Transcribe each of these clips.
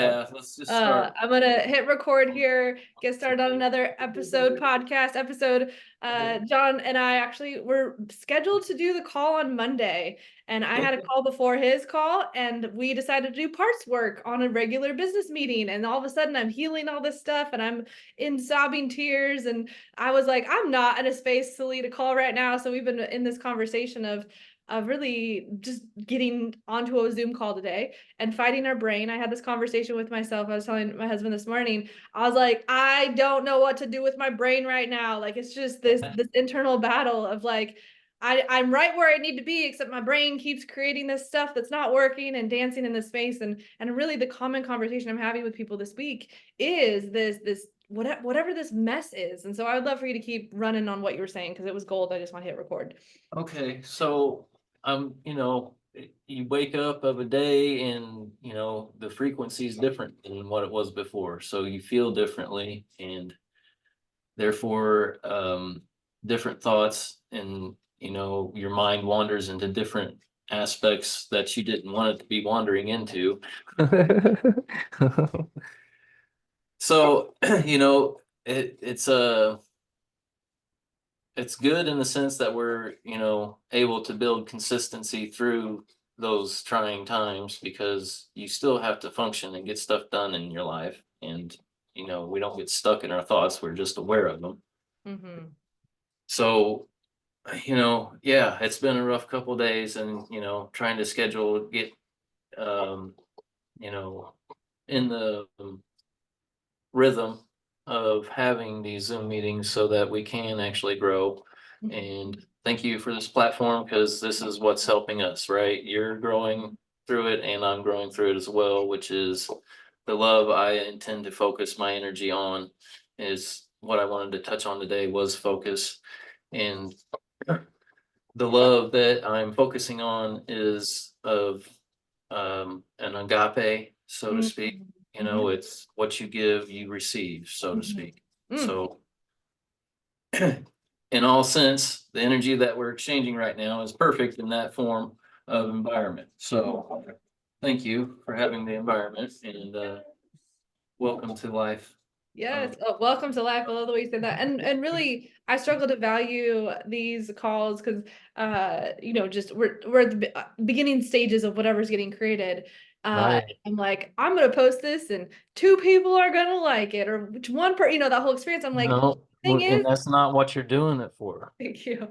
Yeah, let's just start. I'm gonna hit record here, get started on another podcast episode. John and I actually were scheduled to do the call on Monday, and I had a call before his call, and we decided to do parts work on a regular business meeting. And all of a sudden, I'm healing all this stuff, and I'm in sobbing tears. And I was like, I'm not in a space to lead a call right now. So we've been in this conversation of really just getting onto a Zoom call today and fighting our brain. I had this conversation with myself. I was telling my husband this morning, I was like, I don't know what to do with my brain right now. Like, it's just this internal battle of like, I'm right where I need to be, except my brain keeps creating this stuff that's not working and dancing in this space. And really the common conversation I'm having with people this week is this whatever this mess is. And so I would love for you to keep running on what you were saying, because it was gold. I just want to hit record. Okay, so you wake up of a day and the frequency is different than what it was before. So you feel differently, and therefore different thoughts, and your mind wanders into different aspects that you didn't want it to be wandering into. So it's good in the sense that we're able to build consistency through those trying times, because you still have to function and get stuff done in your life, and we don't get stuck in our thoughts, we're just aware of them. Mm-hmm. So yeah, it's been a rough couple days, and trying to get um in the rhythm of having these Zoom meetings so that we can actually grow. And thank you for this platform, because this is what's helping us, right? You're growing through it, and I'm growing through it as well, which is the love I intend to focus my energy on. Is what I wanted to touch on today, was focus. And the love that I'm focusing on is of an agape, so to speak. Mm-hmm. It's what you give, you receive, so to speak. So in all sense, the energy that we're exchanging right now is perfect in that form of environment. So thank you for having the environment, and welcome to life. Yes. Oh, welcome to life. I love the way you said that. And really, I struggle to value these calls because just we're at the beginning stages of whatever's getting created. Right. I'm like, I'm gonna post this and two people are gonna like it, or which one per that whole experience. I'm like, No, thing and is, that's not what you're doing it for. thank you.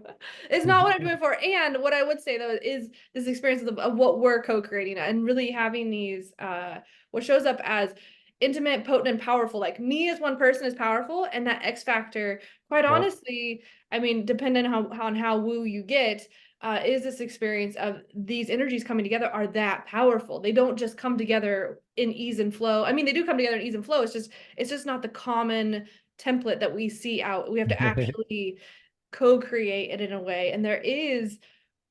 It's not what I'm doing for. And what I would say though is this experience of what we're co-creating and really having these what shows up as intimate, potent, and powerful. Like me as one person is powerful, and that X factor, quite Yep. honestly, I mean, depending on how woo you get, is this experience of these energies coming together are that powerful. They don't just come together in ease and flow. I mean, they do come together in ease and flow. It's just not the common template that we see out. We have to actually co-create it in a way, and there is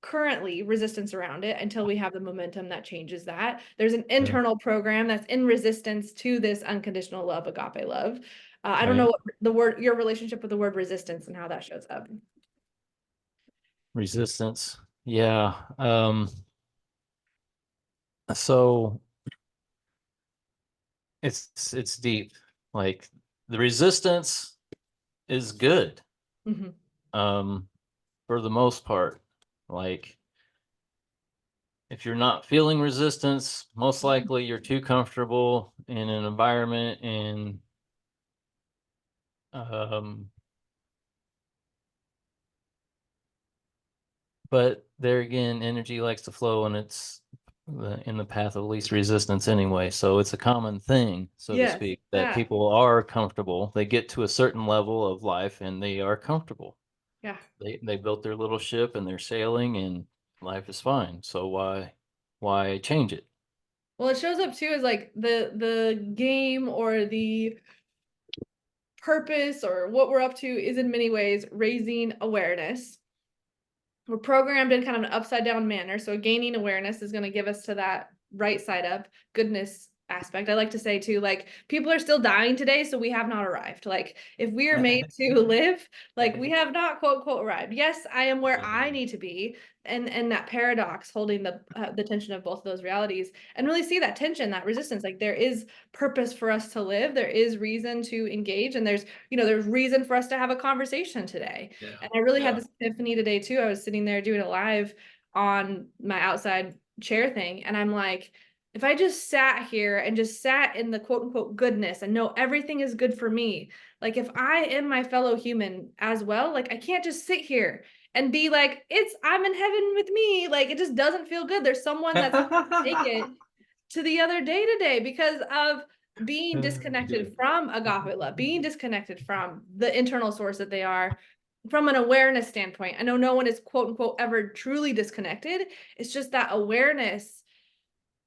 currently resistance around it until we have the momentum that changes that. There's an internal program that's in resistance to this unconditional love, agape love. I don't know what the word, your relationship with the word resistance and how that shows up. Resistance. Yeah. So it's deep. Like, the resistance is good. Mm-hmm. For the most part. Like, if you're not feeling resistance, most likely you're too comfortable in an environment, and but there again, energy likes to flow, and it's in the path of least resistance anyway. So it's a common thing, so to Yes. speak, that Yeah. people are comfortable. They get to a certain level of life and they are comfortable. Yeah. They built their little ship and they're sailing, and life is fine. So why change it? Well, it shows up too as like the game or the purpose or what we're up to is in many ways raising awareness. We're programmed in kind of an upside down manner. So gaining awareness is going to give us to that right side up, goodness, aspect. I like to say too, like people are still dying today, so we have not arrived. Like if we are made to live, like we have not quote unquote arrived. Yes, I am where I need to be, and that paradox, holding the tension of both of those realities, and really see that tension, that resistance. Like there is purpose for us to live. There is reason to engage, and there's reason for us to have a conversation today. Yeah. And I really had Yeah. this epiphany today too. I was sitting there doing a live on my outside chair thing, and I'm like, if I just sat here and just sat in the quote unquote goodness and know everything is good for me, like if I am my fellow human as well, like I can't just sit here and be like, I'm in heaven with me. Like it just doesn't feel good. There's someone that's take it to the other day today because of being disconnected from agape love, being disconnected from the internal source that they are, from an awareness standpoint. I know no one is quote unquote ever truly disconnected. It's just that awareness.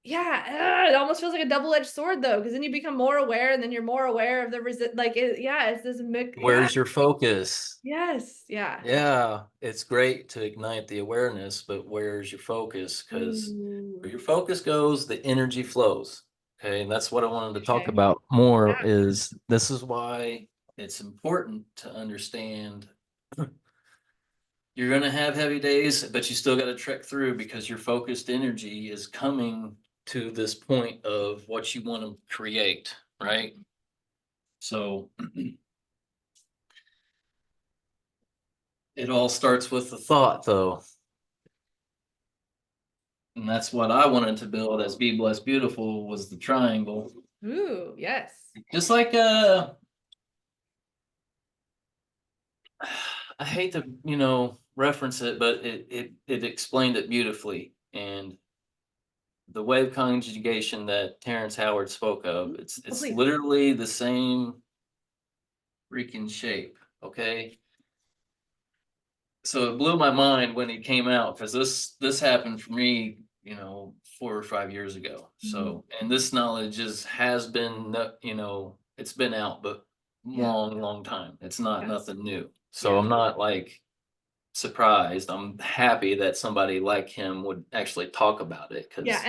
Yeah, it almost feels like a double-edged sword though, because then you become more aware, and then you're more aware of the it's this mix. Yeah, Where's your focus? yes, yeah. Yeah, it's great to ignite the awareness, but where's your focus? Because Ooh, where your focus goes, the energy flows. Okay, and that's what I wanted to talk okay. about more Yeah. is this is why it's important to understand you're going to have heavy days, but you still got to trek through because your focused energy is coming to this point of what you want to create, right? So it all starts with the thought, though. And that's what I wanted to build as Be Blessed Beautiful was the triangle. Ooh, yes. Just like I hate to, reference it, but it explained it beautifully. And the wave conjugation that Terrence Howard spoke of, Oh, it's please. literally the same freaking shape. Okay. So it blew my mind when he came out because this happened for me, 4 or 5 years ago. Mhm. So and this knowledge has been it's been out, but Yeah, long time. It's not yeah, nothing new. So yeah. I'm not like surprised. I'm happy that somebody like him would actually talk about it Yeah, because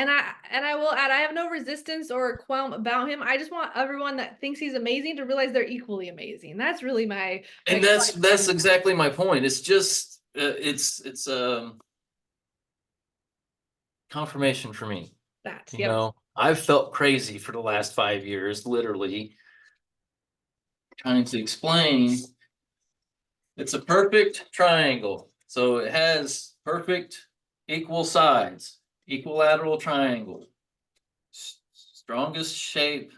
and I will add, I have no resistance or qualm about him. I just want everyone that thinks he's amazing to realize they're equally amazing. That's really my and that's exactly my point. It's just it's confirmation for me. that. Yep. I've felt crazy for the last 5 years, literally trying to explain it's a perfect triangle. So it has perfect equal sides, equilateral triangle, strongest shape,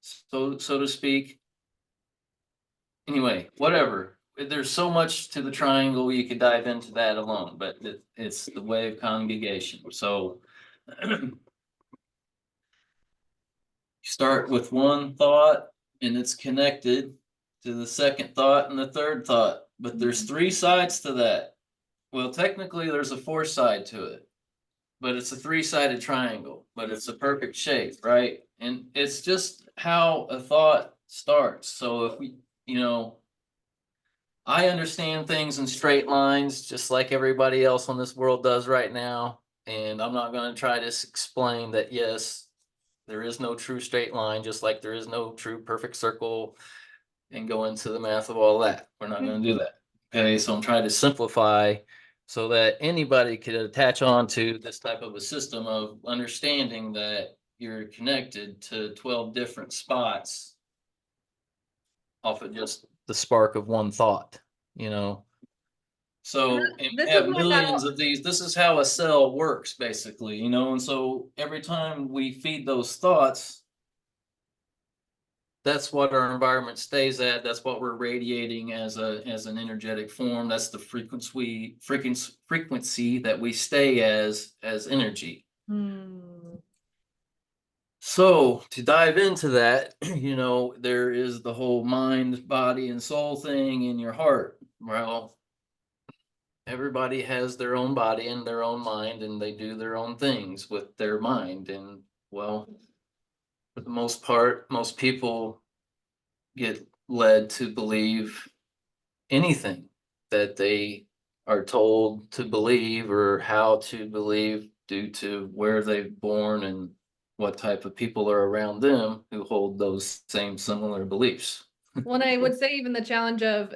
so to speak. Anyway, whatever. There's so much to the triangle, you could dive into that alone, but it's the way of congregation. So you start with one thought and it's connected to the second thought and the third thought, but there's three sides to that. Well, technically, there's a fourth side to it, but it's a three-sided triangle, but it's a perfect shape, right? And it's just how a thought starts. So if I understand things in straight lines, just like everybody else on this world does right now. And I'm not going to try to explain that, yes, there is no true straight line, just like there is no true perfect circle and go into the math of all that. We're not going to do that. Okay, so I'm trying to simplify so that anybody could attach on to this type of a system of understanding that you're connected to 12 different spots off of just the spark of one thought, you know. So, and we This is have what that millions of these. This is how a cell works, basically, and so every time we feed those thoughts, that's what our environment stays at. That's what we're radiating as an energetic form. That's the frequency that we stay as energy. Hmm. So to dive into that, there is the whole mind, body, and soul thing in your heart. Well, everybody has their own body and their own mind, and they do their own things with their mind. And well, for the most part, most people get led to believe anything that they are told to believe or how to believe due to where they've born and what type of people are around them who hold those same similar beliefs. Well, I would say even the challenge of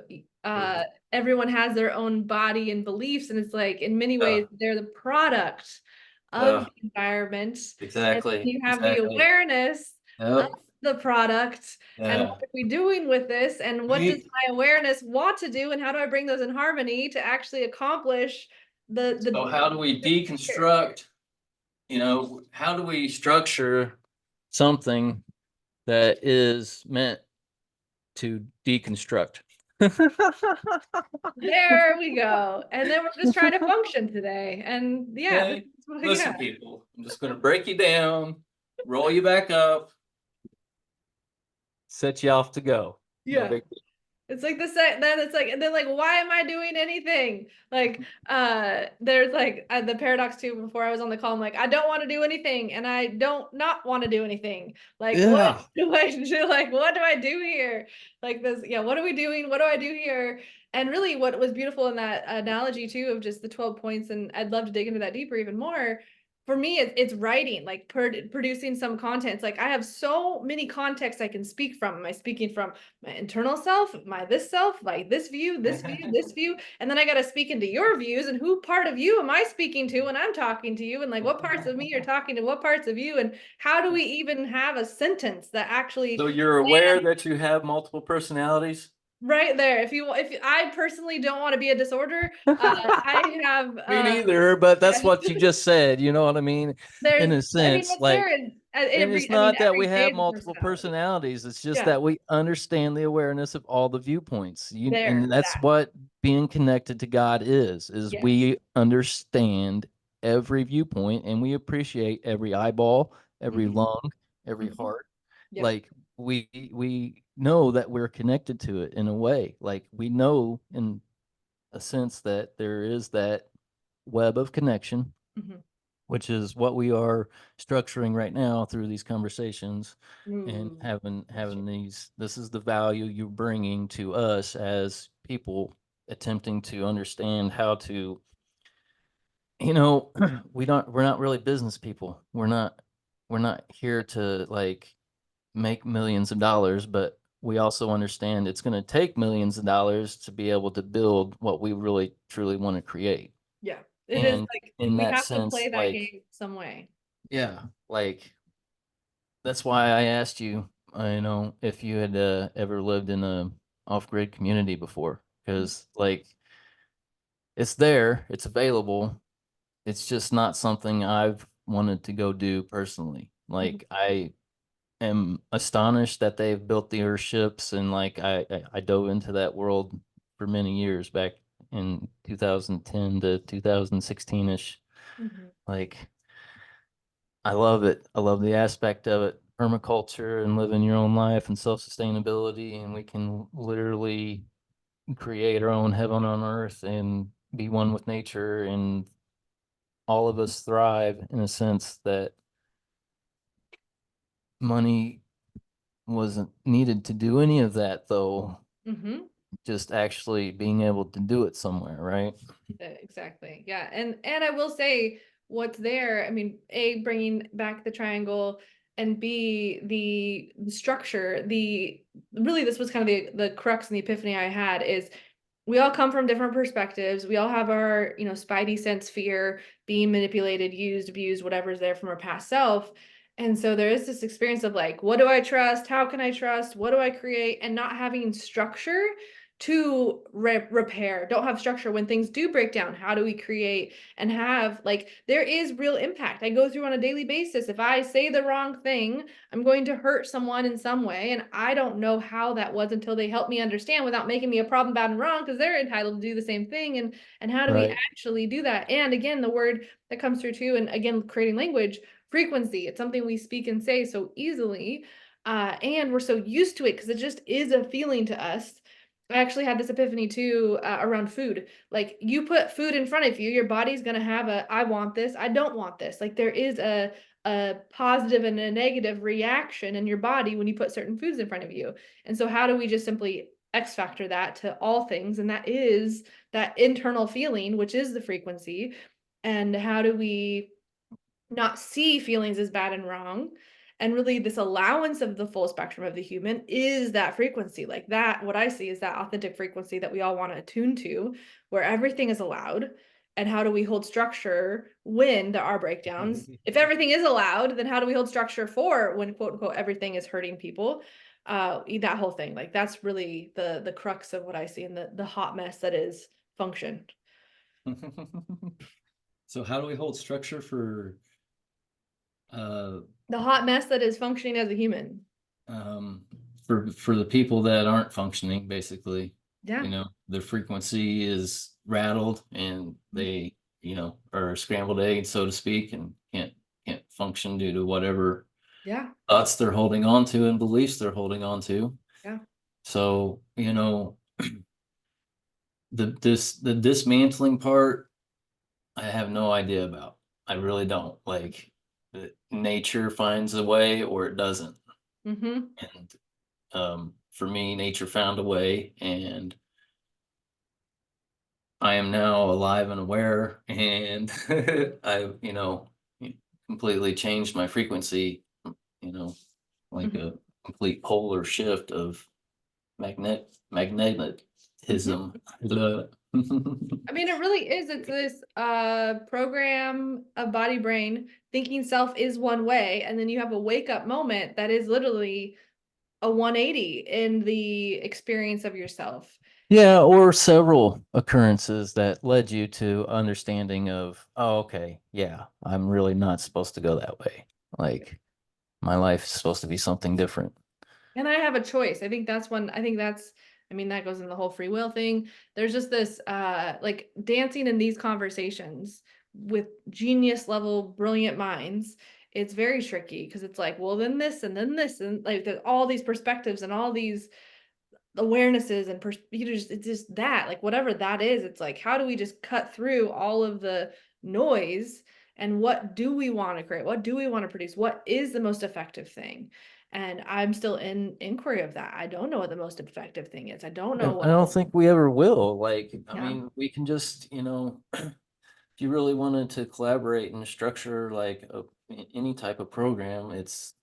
everyone has their own body and beliefs, and it's like in many ways they're the product of Uh, the environment, and exactly, you have the exactly. awareness of Yep. the product, and Yeah. what are we doing with this, and what does Right. my awareness want to do, and how do I bring those in harmony to actually accomplish So how do we deconstruct, how do we structure something that is meant to deconstruct? There we go. And then we're just trying to function today. And yeah, Okay, yeah, listen, people, I'm just gonna break you down, roll you back up, set you off to go. No yeah. big deal. It's like the set then it's like and then like why am I doing anything? Like there's like the paradox too before I was on the call. I'm like, I don't want to do anything and I don't not want to do anything. Like what Yeah. do I do? Like what do I do here? Like this, yeah, what are we doing? What do I do here? And really what was beautiful in that analogy too of just the 12 points, and I'd love to dig into that deeper even more. For me, it's writing, like producing some content. It's like I have so many contexts I can speak from. Am I speaking from my internal self, my this self, like this view, this view, and then I got to speak into your views, and who part of you am I speaking to when I'm talking to you, and like what parts of me are talking to what parts of you, and how do we even have a sentence that So actually you're aware that you have multiple personalities? right there. If I personally don't want to be a disorder, I have Me neither, but yeah, that's what you just said, you know what I mean? In there's a I mean sense, what's like, there is and it's every I mean not that we every day have is a multiple personality. personalities, it's just Yeah, that we understand the awareness of all the viewpoints. there And that's that what being connected to God is yes. we understand every viewpoint and we appreciate every eyeball, every Mhm, lung, every mhm. heart. Yep. Like we know that we're connected to it in a way. Like we know in a sense that there is that web of connection, Mhm. which is what we are structuring right now through these conversations and Mm, that's true. having these. This is the value you're bringing to us as people attempting to understand how to, you know, we're not really business people. We're not here to like make millions of dollars, but we also understand it's going to take millions of dollars to be able to build what we really truly want to create. Yeah, it is And like in we that have to sense, play that like, game some way. yeah, like that's why I asked you, if you had ever lived in a off-grid community before, because like it's there, it's available. It's just not something I've wanted to go do personally. Mhm, Like I am astonished that they've built the airships, and like I dove into that world for many years back in 2010 to 2016 ish. mhm, Like I love it. I love the aspect of it. Permaculture and living your own life and self-sustainability. And we can literally create our own heaven on earth and be one with nature. And all of us thrive in a sense that money wasn't needed to do any of that, though. mhm. Just actually being able to do it somewhere, right? Exactly. Yeah. And I will say what's there, I mean, A, bringing back the triangle, and B, the structure, the really this was kind of the crux and the epiphany I had is we all come from different perspectives. We all have our, spidey sense fear, being manipulated, used, abused, whatever's there from our past self. And so there is this experience of like, what do I trust? How can I trust? What do I create? And not having structure to repair, don't have structure when things do break down. How do we create and have like, there is real impact I go through on a daily basis. If I say the wrong thing, I'm going to hurt someone in some way. And I don't know how that was until they help me understand without making me a problem, bad, and wrong, because they're entitled to do the same thing. And how do we Right. actually do that? And again, the word that comes through too, and again, creating language, frequency. It's something we speak and say so easily. And we're so used to it because it just is a feeling to us. I actually had this epiphany too around food. Like you put food in front of you, your body's gonna have a I want this, I don't want this. Like there is a positive and a negative reaction in your body when you put certain foods in front of you. And so how do we just simply X factor that to all things? And that is that internal feeling, which is the frequency. And how do we not see feelings as bad and wrong. And really, this allowance of the full spectrum of the human is that frequency. Like that, what I see is that authentic frequency that we all want to attune to, where everything is allowed. And how do we hold structure when there are breakdowns? If everything is allowed, then how do we hold structure for when quote unquote everything is hurting people? That whole thing. Like that's really the crux of what I see in the hot mess that is function. So how do we hold structure for The hot mess that is functioning as a human. um for the people that aren't functioning, basically? Yeah. You know, their frequency is rattled and they, are scrambled eggs, so to speak, and can't function due to whatever Yeah. thoughts they're holding on to and beliefs they're holding on to. Yeah. So, the dismantling part, I have no idea about. I really don't. Like, nature finds a way or it doesn't. Mm-hmm. And for me, nature found a way, and I am now alive and aware, and I, completely changed my frequency, you know, like Mm-hmm. a complete polar shift of Mm-hmm. magnetism. I mean, it really is. It's this program of body brain thinking self is one way, and then you have a wake up moment that is literally a 180 in the experience of yourself. Yeah, or several occurrences that led you to understanding of, oh, okay, yeah, I'm really not supposed to go that way. Like, my life is supposed to be something different. And I have a choice. I think that's, I mean, that goes in the whole free will thing. There's just this like dancing in these conversations with genius level brilliant minds. It's very tricky because it's like, well, then this, and like there's all these perspectives and all these awarenesses and it's just that, like whatever that is, it's like how do we just cut through all of the noise and what do we want to create, what do we want to produce, what is the most effective thing? And I'm still in inquiry of that. I don't know what the most effective thing is. I don't know And I what don't think we ever will. Like, I yeah. mean, we can just, if you really wanted to collaborate and structure like any type of program, it's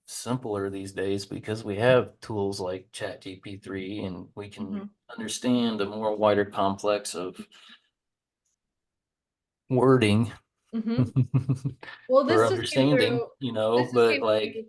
simpler these days because we have tools like ChatGPT and we can Mhm. understand a more wider complex of wording Mhm. Well, for this just came understanding, through. This just but came through. like,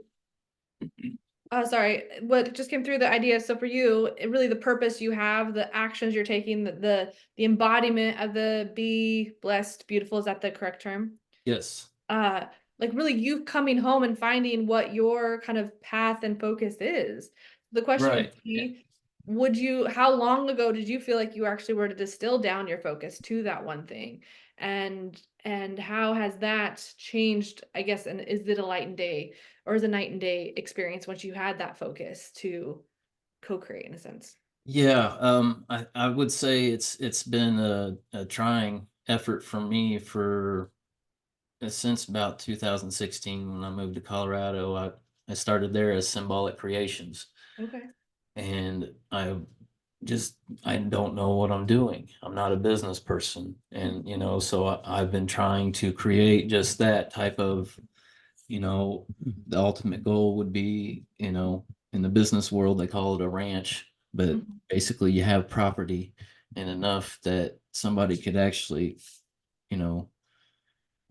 Sorry, what just came through the idea. So for you, really the purpose you have, the actions you're taking, the embodiment of the be blessed, beautiful, is that the correct term? yes, uh like really you coming home and finding what your kind of path and focus is. The question would right. be, would you, how long ago did you feel like you actually were to distill down your focus to that one thing? And how has that changed, I guess, and is it a light and day or is a night and day experience once you had that focus to co-create in a sense? Yeah, I would say it's been a trying effort for me for since about 2016 when I moved to Colorado. I started there as Symbolic Creations, Okay. and I don't know what I'm doing. I'm not a business person, and so I've been trying to create just that type of, the ultimate goal would be, in the business world they call it a ranch, but Mhm. basically you have property and enough that somebody could actually, you know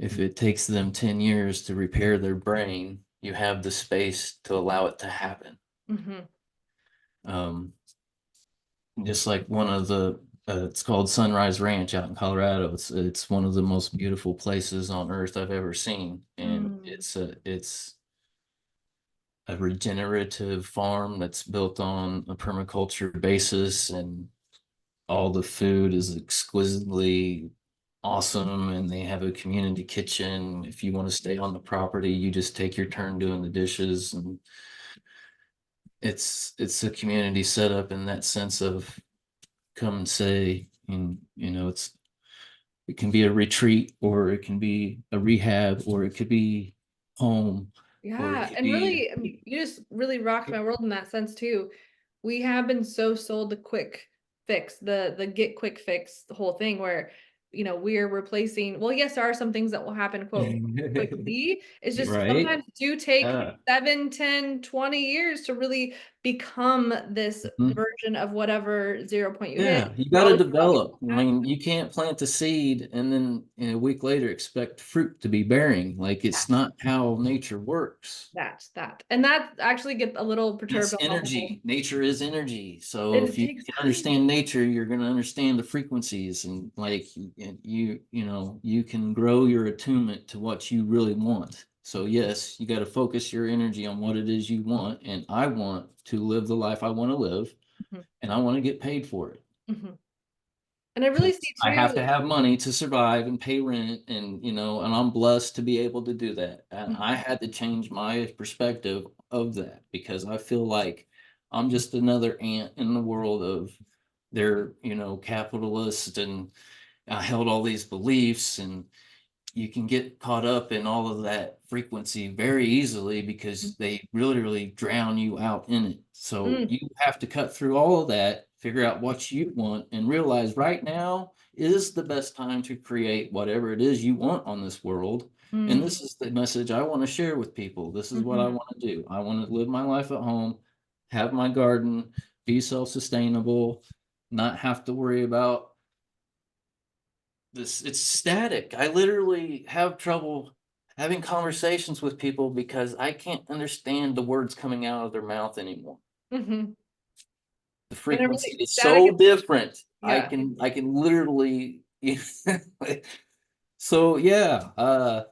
if it takes them 10 years to repair their brain, you have the space to allow it to happen. Mhm. Um, just like one of the it's called Sunrise Ranch out in Colorado. It's one of the most beautiful places on earth I've ever seen, and Mm. it's a regenerative farm that's built on a permaculture basis, and all the food is exquisitely awesome, and they have a community kitchen. If you want to stay on the property, you just take your turn doing the dishes, and it's a community setup in that sense of come and say, and it can be a retreat, or it can be a rehab, or it could be home, or it Yeah, could and be. really, you just really rocked my world in that sense too. We have been so sold the quick fix, the get quick fix, the whole thing where we're replacing, well, yes, there are some things that will happen, quote, quickly. It's just Right? sometimes do take Yeah. 7, 10, 20 years to really become this Mhm. version of whatever 0 point you hit. Yeah, you We're got to always develop. I that. mean, you can't plant the seed and then a week later expect fruit to be bearing. Like it's not how nature works. That. And that actually gets a little perturbed That's on the whole. energy. Nature is energy. So It if you takes can time. understand nature, you're going to understand the frequencies and like you can grow your attunement to what you really want. So yes, you got to focus your energy on what it is you want. And I want to live the life I want to live, Mhm, and I want to get paid for it. mhm. And I really see Because I have to too. have money to survive and pay rent, and and I'm blessed to be able to do that. And I Mhm, had to change my perspective of that because I feel like I'm just another ant in the world of they're, capitalist, and I held all these beliefs, and you can get caught up in all of that frequency very easily because they really drown you out in it. So mm, you have to cut through all of that, figure out what you want, and realize right now is the best time to create whatever it is you want on this world. And mm, this is the message I want to share with people. This is what I mhm, want to do. I want to live my life at home, have my garden, be self-sustainable, not have to worry about this. It's static. I literally have trouble having conversations with people because I can't understand the words coming out of their mouth anymore. mhm. The And I frequency really is static so is, different. I yeah. can I can literally so yeah, call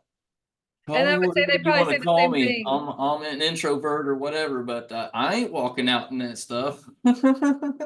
And I me would say whatever they you probably want say to the call same me. thing. I'm an introvert or whatever, but I ain't walking out in that stuff.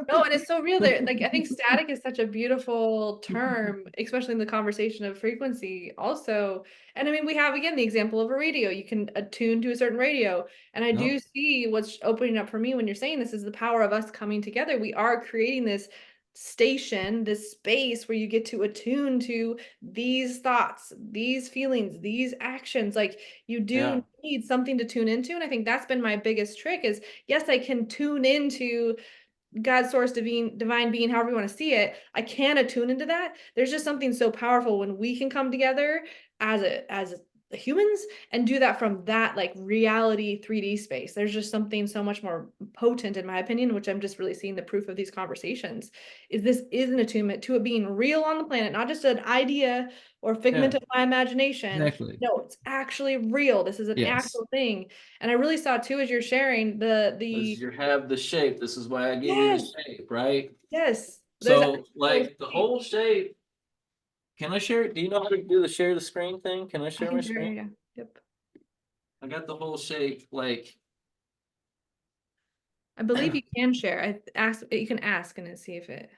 No, and it's so real there. Like I think static is such a beautiful term, especially in the conversation of frequency also. And I mean, we have again the example of a radio. You can attune to a certain radio. And I Yep. do see what's opening up for me when you're saying this is the power of us coming together. We are creating this station, this space where you get to attune to these thoughts, these feelings, these actions. Like you Yeah. do need something to tune into. And I think that's been my biggest trick is yes, I can tune into God, source, divine being, however you want to see it, I can attune into that. There's just something so powerful when we can come together as humans and do that from that like reality 3D space. There's just something so much more potent, in my opinion, which I'm just really seeing the proof of these conversations. Is this is an attunement to it being real on the planet, not just an idea or figment Yeah. of my imagination. Exactly. No, it's actually real. This is an Yes. actual thing. And I really saw too as you're sharing the Because the you have the shape. This is why I gave you the yes. shape, right? Yes, there's So, actual like the shape. whole shape. Can I share it? Do you know how to do the share the screen thing? Can I I share my can share, screen? yeah. Yep. I got the whole shape. Like, I believe you can share. I ask you can ask and then see if it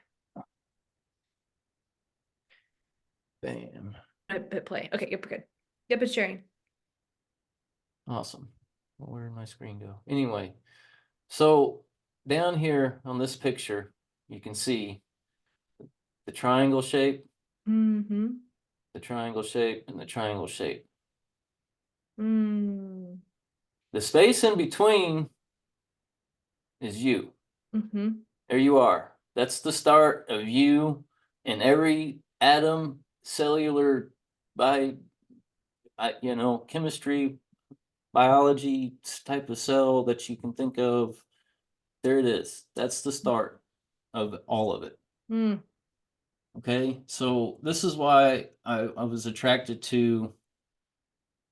bam. hit play. Okay, yep, we're good. Yep, it's sharing. Awesome. Well, where did my screen go? Anyway, so down here on this picture, you can see the triangle shape, Mm-hmm. the triangle shape, and the triangle shape. Mm. The space in between is you. Mm-hmm. There you are. That's the start of you and every atom, cellular, by chemistry, biology type of cell that you can think of. There it is. That's the start of all of it. Mm. Okay. So this is why I was attracted to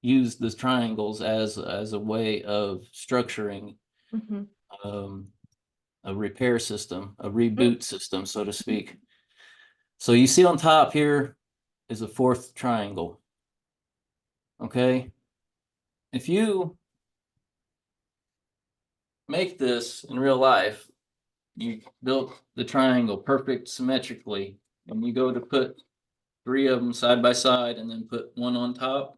use the triangles as a way of structuring Mm-hmm. um, a repair system, a Mm. reboot system, so to speak. So you see on top here is a fourth triangle. Okay. If you make this in real life, you built the triangle perfect symmetrically, and you go to put three of them side by side and then put one on top,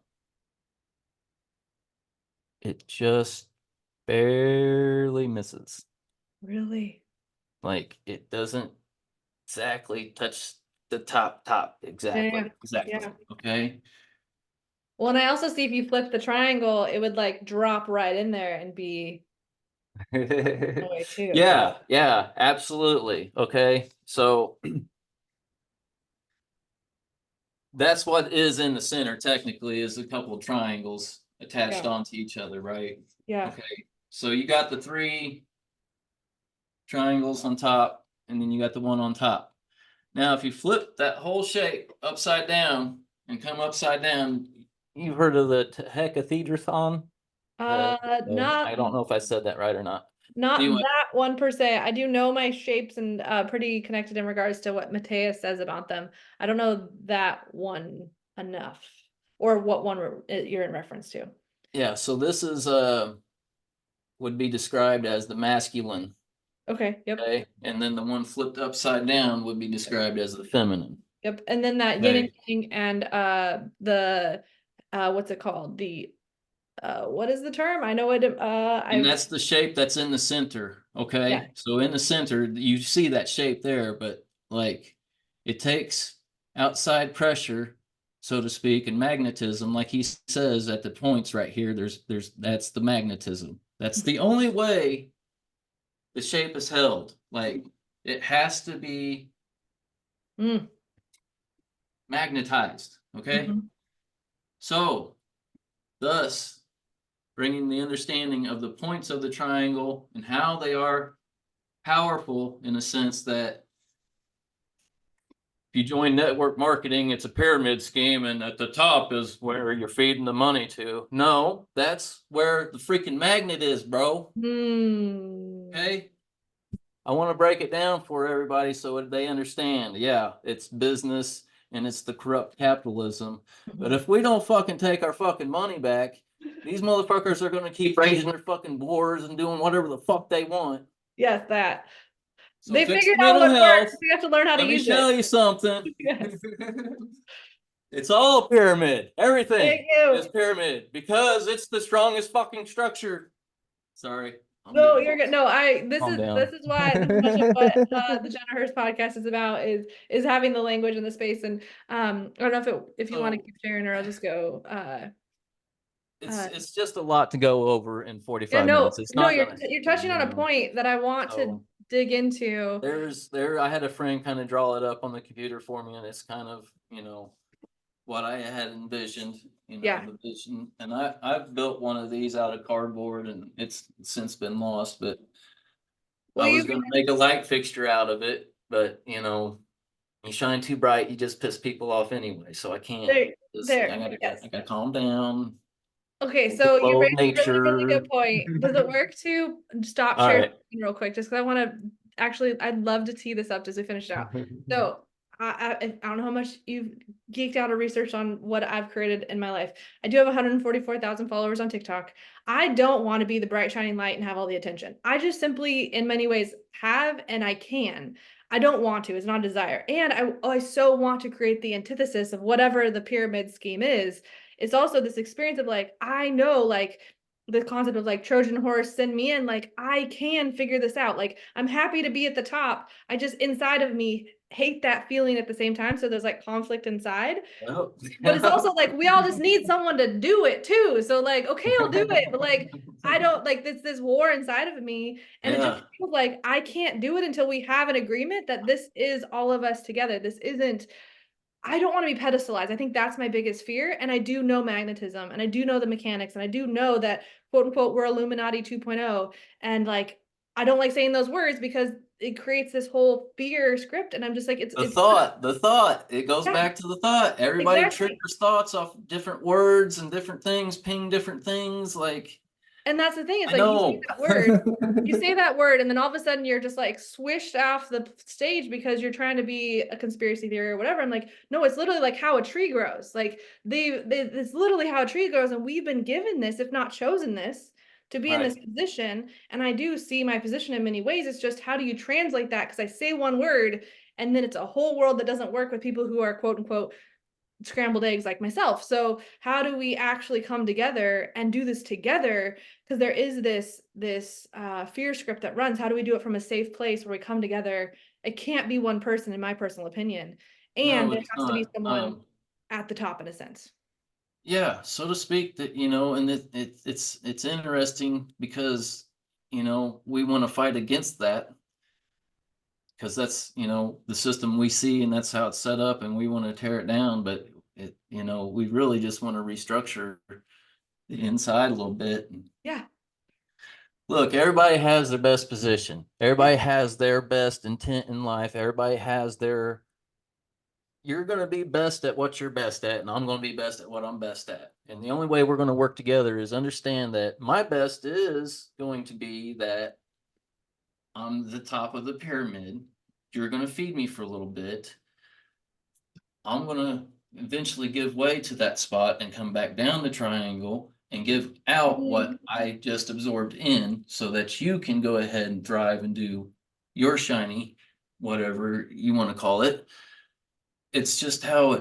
it just barely misses. Really? Like it doesn't exactly touch the top Yeah, exactly. yeah. Okay. Well, and I also see if you flip the triangle, it would like drop right in there and be that way too. Yeah, absolutely. Okay. So that's what is in the center technically, is a couple of triangles attached Yeah. onto each other, right? Yeah. Okay, so you got the 3 triangles on top, and then you got the one on top. Now, if you flip that whole shape upside down and come upside down, you've heard of the hecahedron? Not I don't know if I said that right or not. not Anyway, that one per se. I do know my shapes and pretty connected in regards to what Mateus says about them. I don't know that one enough, or what one you're in reference to. yeah, so this is would be described as the masculine, Okay. Yep. okay? And then the one flipped upside down would be described as the feminine. Yep. And then that yin and Okay. yang and the what's it called? The what is the term? I know it And I that's the shape that's in the center, okay? Yeah. So in the center, you see that shape there, but like it takes outside pressure, so to speak, and magnetism, like he says at the points right here, that's the magnetism. That's the only way the shape is held. Like it has to be Mm. magnetized, okay? Mhm. So thus bringing the understanding of the points of the triangle and how they are powerful, in a sense that if you join network marketing, it's a pyramid scheme, and at the top is where you're feeding the money to. No, that's where the freaking magnet is, bro. Hmm. Okay. I want to break it down for everybody so they understand. Yeah, it's business and it's the corrupt capitalism. But if we don't fucking take our fucking money back, these motherfuckers are going to keep raising their fucking wars and doing whatever the fuck they want. Yes, that. So They fix figured out mental what health. works. We have to learn how to Let me use show it. you something. Yes. It's all pyramid. Everything Thank you. is pyramid because it's the strongest fucking structure. Sorry. No, you're good. No, this Calm is down. this is why this is much of what the Jena Hurst podcast is about is having the language and the space. And I don't know if you want to So- keep sharing, or I'll just go. It's just a lot to go over in Yeah, 45 no, minutes. It's no, not gonna, you're touching on a point that I want to So dig into. I had a friend kind of draw it up on the computer for me, and it's kind of, what I had envisioned, Yeah. the vision. And I've built one of these out of cardboard, and it's since been lost, but Well, I you was gonna make a light fixture out of it, but you shine too bright, you just piss people off anyway, so I can't. yes. I gotta calm down. Okay, The so you flow of raised a really, really nature. good point. Does it work to stop All sharing right. real quick? Just because I want to actually, I'd love to tee this up as we finish it out. So I don't know how much you've geeked out or researched on what I've created in my life. I do have 144,000 followers on TikTok. I don't want to be the bright shining light and have all the attention. I just simply, in many ways, have and I can. I don't want to. It's not a desire. And I so want to create the antithesis of whatever the pyramid scheme is. It's also this experience of like, I know, like, the concept of like Trojan horse, send me in, like, I can figure this out. Like, I'm happy to be at the top. I just, inside of me, hate that feeling at the same time. So there's like conflict inside. Oh. But it's also like we all just need someone to do it too. So like, okay, I'll do it. But like, I don't like this war inside of me. And it just feels like I can't do it until we have an agreement that this is all of us together. This isn't, I don't want to be pedestalized. I think that's my biggest fear. And I do know magnetism, and I do know the mechanics, and I do know that quote unquote, we're Illuminati 2.0. And like, I don't like saying those words because it creates this whole fear script. And I'm just like, The thought, it goes Yeah, back to the thought. Everybody exactly. triggers thoughts off different words and different things, ping different things. Like, And that's the thing, it's I like know. you say that word, and then all of a sudden you're just like swished off the stage because you're trying to be a conspiracy theory or whatever. I'm like, no, it's literally like how a tree grows. Like it's literally how a tree grows, and we've been given this, if not chosen this, to be in this position. And I do see my position in many ways. It's just, how do you translate that? Because I say one word, and then it's a whole world that doesn't work with people who are quote unquote scrambled eggs like myself. So how do we actually come together and do this together? Because there is this fear script that runs. How do we do it from a safe place where we come together? It can't be one person, in my personal opinion, and No, there it's has to be not. someone at the top, in a sense. Yeah, so to speak, that and it's interesting because we want to fight against that because that's the system we see, and that's how it's set up, and we want to tear it down. But We really just want to restructure the inside a little bit. Yeah. Look, everybody has their best position. Everybody has their best intent in life. Everybody has you're going to be best at what you're best at, and I'm going to be best at what I'm best at. And the only way we're going to work together is understand that my best is going to be that I'm the top of the pyramid. You're going to feed me for a little bit. I'm going to eventually give way to that spot and come back down the triangle and give out what I just absorbed in, so that you can go ahead and thrive and do your shiny, whatever you want to call it. It's just how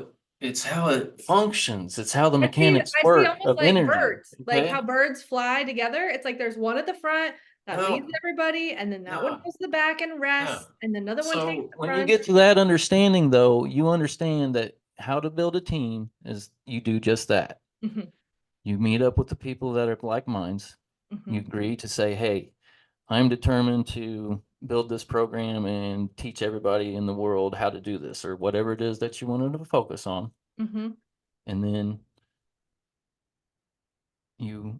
it functions. It's how the mechanics I see work almost of like energy. birds, like Okay. how birds fly together. It's like there's one at the front that Well, leads everybody, and then that one yeah, goes to the back and yeah. rests, and another one takes So the when you front. get to that understanding, though, you understand that how to build a team is you do just that. Mhm, You meet up with the people that are like minds. You mhm, agree to say, hey, I'm determined to build this program and teach everybody in the world how to do this, or whatever it is that you wanted to focus on. mhm, And then you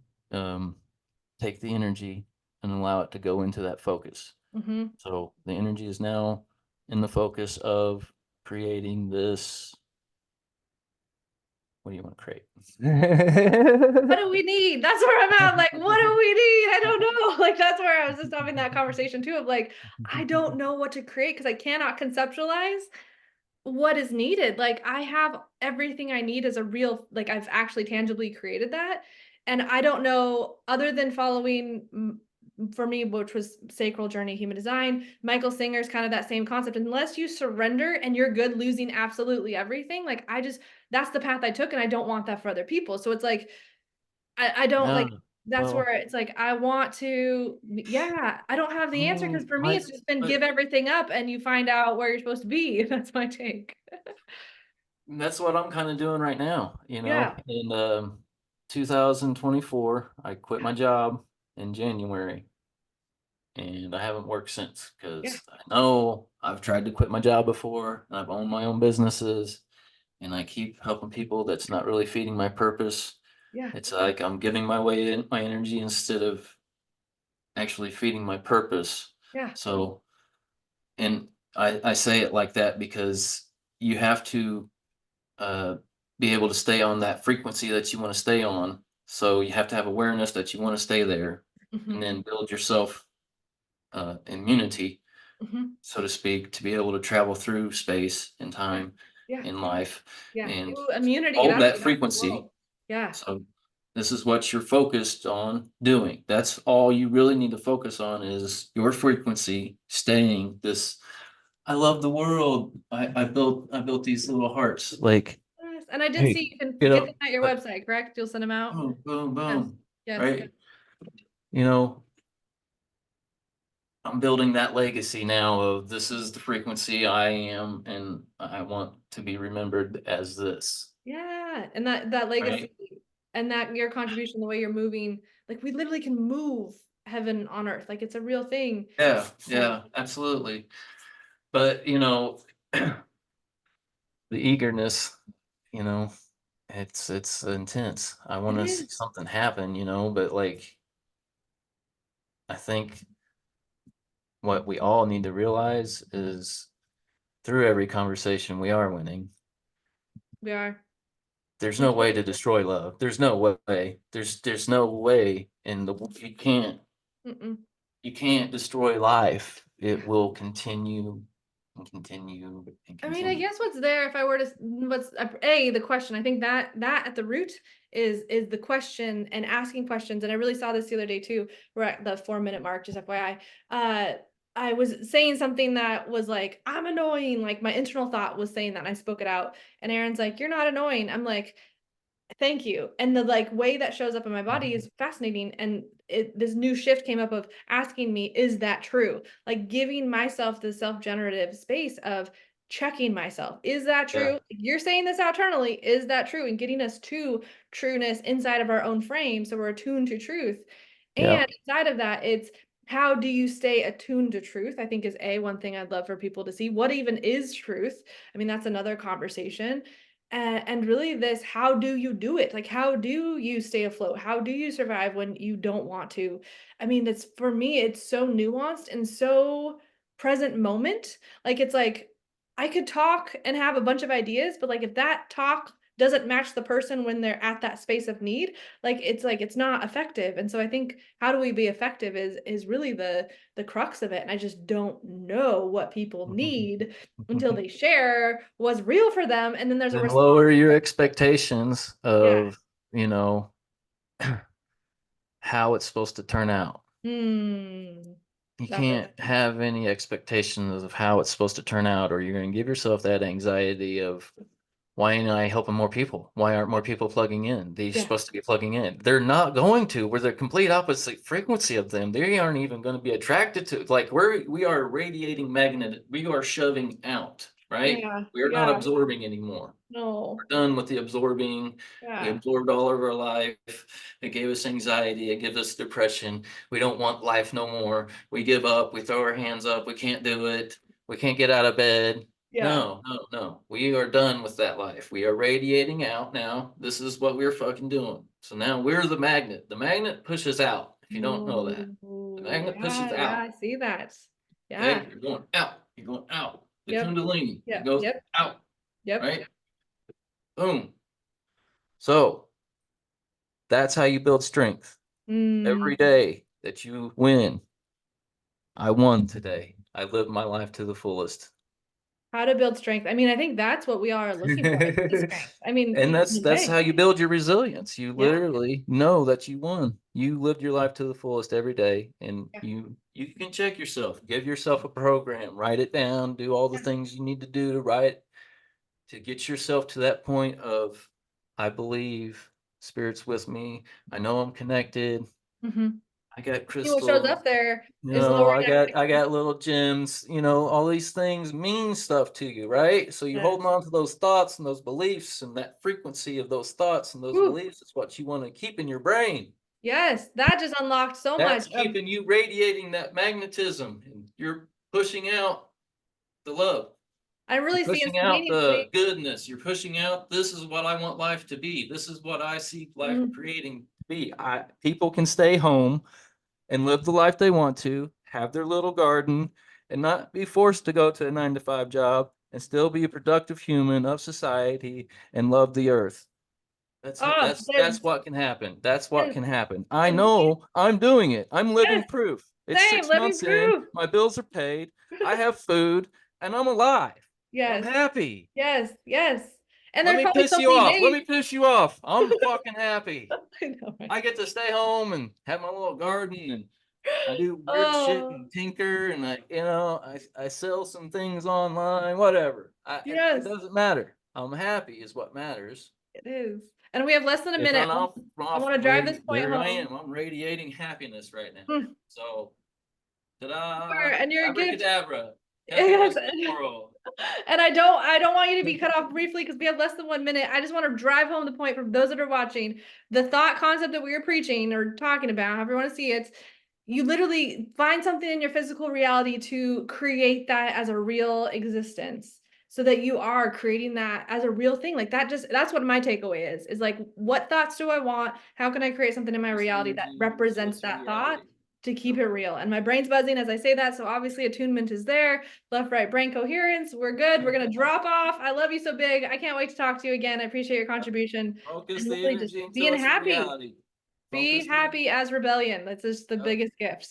take the energy and allow it to go into that focus. mhm. So the energy is now in the focus of creating this. What do you want to create? What do we need? That's where I'm at. Like, what do we need? I don't know. Like, that's where I was just having that conversation too of like, I don't know what to create because I cannot conceptualize what is needed. Like, I have everything I need as a real, like, I've actually tangibly created that. And I don't know, other than following for me, which was Sacral Journey Human Design, Michael Singer's kind of that same concept. Unless you surrender and you're good losing absolutely everything, like, that's the path I took, and I don't want that for other people. So it's like, I don't Yeah. like, that's Well, where it's like, I want to, yeah, I don't have I the answer because mean, for me, it's just been give everything up and you find out where you're supposed to be. That's my take. that's what I'm kind of doing right now. Yeah. In 2024, I quit my job in January, and I haven't worked since Yeah. because I know I've tried to quit my job before, and I've owned my own businesses, and I keep helping people that's not really feeding my purpose. Yeah. It's like I'm giving my way in my energy instead of actually feeding my purpose. Yeah. So, and I say it like that because you have to uh, be able to stay on that frequency that you want to stay on. So you have to have awareness that you want to stay there, and Mhm. then build yourself immunity, Mhm. so to speak, to be able to travel through space and Yeah. time Yeah. in life Yeah. and Ooh, immunity. hold That's that the frequency. world. Yeah. So this is what you're focused on doing. That's all you really need to focus on is your frequency, staying this. I love the world. I built these little hearts. Like, Yes. And I did hey, see you can get get them up, at your website, correct? You'll send them out. boom, boom, Yes. boom. Yes. Right? You know, I'm building that legacy now of this is the frequency I am, and I want to be remembered as this. Yeah. And that legacy Right? and that your contribution, the way you're moving, like we literally can move heaven on earth. Like it's a real thing. Yeah, Um, yeah, absolutely. But the eagerness, you know, it's intense. I it want to see is. something happen, but like I think what we all need to realize is through every conversation we are winning. We are. There's We no way can. to destroy love. There's no way. There's no way in the Mm-mm. you can't destroy life. It will continue and continue and I mean, I continue. guess what's there if I were to what's the question. I think that at the root is the question and asking questions. And I really saw this the other day too. We're at the 4-minute mark, just FYI. I was saying something that was like, I'm annoying. Like my internal thought was saying that, and I spoke it out. And Aaron's like, you're not annoying. I'm like, thank you. And the like way that shows up in my body is fascinating. And this new shift came up of asking me, is that true? Like giving myself the self-generative space of checking myself. Is that Yeah, true? You're saying this internally. Is that true? And getting us to trueness inside of our own frame. So we're attuned to truth. yeah, And inside of that, it's how do you stay attuned to truth? I think is one thing I'd love for people to see. What even is truth? I mean, that's another conversation. And really this, how do you do it? Like, how do you stay afloat? How do you survive when you don't want to? I mean, that's, for me, it's so nuanced and so present moment. Like, it's like I could talk and have a bunch of ideas, but like if that talk doesn't match the person when they're at that space of need, like it's not effective. And so I think, how do we be effective is really the crux of it. And I just don't know what people need until they share what's real for them, and then there's a Then response. lower your expectations Yeah. of, you know, how it's supposed to turn out. Hmm. You That's can't have any expectations of how it's supposed to turn out, or you're going to give yourself that anxiety of, why ain't I helping more people? Why aren't more people plugging in? They're Yeah. supposed to be plugging in. They're not going to. We're the complete opposite frequency of them. They aren't even going to be attracted to. Like, we are a radiating magnet. We are shoving out, right? Yeah. We are not Yeah. absorbing anymore. No. We're done with the absorbing. We Yeah. absorbed all of our life. It gave us anxiety. It gives us depression. We don't want life no more. We give up. We throw our hands up. We can't do it. We can't get out of bed. Yeah. No, no, no. We are done with that life. We are radiating out now. This is what we're fucking doing. So now we're the magnet. The magnet pushes out, if you don't know that. The Ooh, magnet pushes yeah, yeah, out. I see that. Yeah. Okay, you're going out. You're going out. The Yep. Kundalini, it Yep. goes Yep. out, Yep. right? Boom. So that's how you build strength. Every Mm. day that you win, I won today. I lived my life to the fullest. How to build strength. I mean, I think that's what we are looking for, is the strength. I mean, And in a that's way. how you build your resilience. You Yeah. literally know that you won. You lived your life to the fullest every day, and Yeah. you can check yourself. Give yourself a program, write it down, do all the Yeah. things you need to do to write, to get yourself to that point of, I believe spirit's with me. I know I'm connected. Mhm. I got See, what shows crystals. up there You is know, lowering I expectations. got little gems, all these things mean stuff to you, right? So you're Yes. holding on to those thoughts and those beliefs, and that frequency of those thoughts and those Woo. beliefs is what you want to keep in your brain. Yes, that just unlocked so much That's of. keeping you radiating that magnetism, and you're pushing out the love. I You're really see pushing out the instantaneously. goodness. You're pushing out, this is what I want life to be. This is what I see life Mhm. creating to be. People can stay home and live the life they want to, have their little garden, and not be forced to go to a 9 to 5 job, and still be a productive human of society and love the earth. Oh, That's what can happen. That's what yes, can happen. I and know I'm doing it. I'm living yes, proof. It's same, 6 let me months in, prove. my bills are paid, I have food, and I'm alive. And I'm Yes, happy. yes, yes. And Let there's me probably piss so you many off. Let days. me piss you off. I'm fucking happy. I know, right? I get to stay home and have my little garden, and I do weird shit Oh, and tinker, and I sell some things online, whatever. It yes, doesn't matter. I'm happy is what matters. it is. And we have less than a If minute. I'm I want to drive this point there I home. am. I'm radiating happiness right now. Mm, So, ta-da, and you're a gift. abracadabra, Yes. happiness in the world. And I don't want you to be cut off briefly because we have less than 1 minute. I just want to drive home the point for those that are watching. The thought concept that we were preaching or talking about, however you want to see it, you literally find something in your physical reality to create that as a real existence, so that you are creating that as a real thing. Like that, just that's what my takeaway is like, what thoughts do I want? How can I create something in my It's reality that energy, so represents it's that thought reality. to keep Yep. it real? And my brain's buzzing as I say that, so obviously attunement is there. Left right brain coherence, we're good. We're gonna drop off. I love you so big. I can't wait to talk to you again. I appreciate your contribution. Focus And the really just energy until being it's a happy. reality. Be Focus the energy. happy as rebellion. That's just the Yep. biggest gift.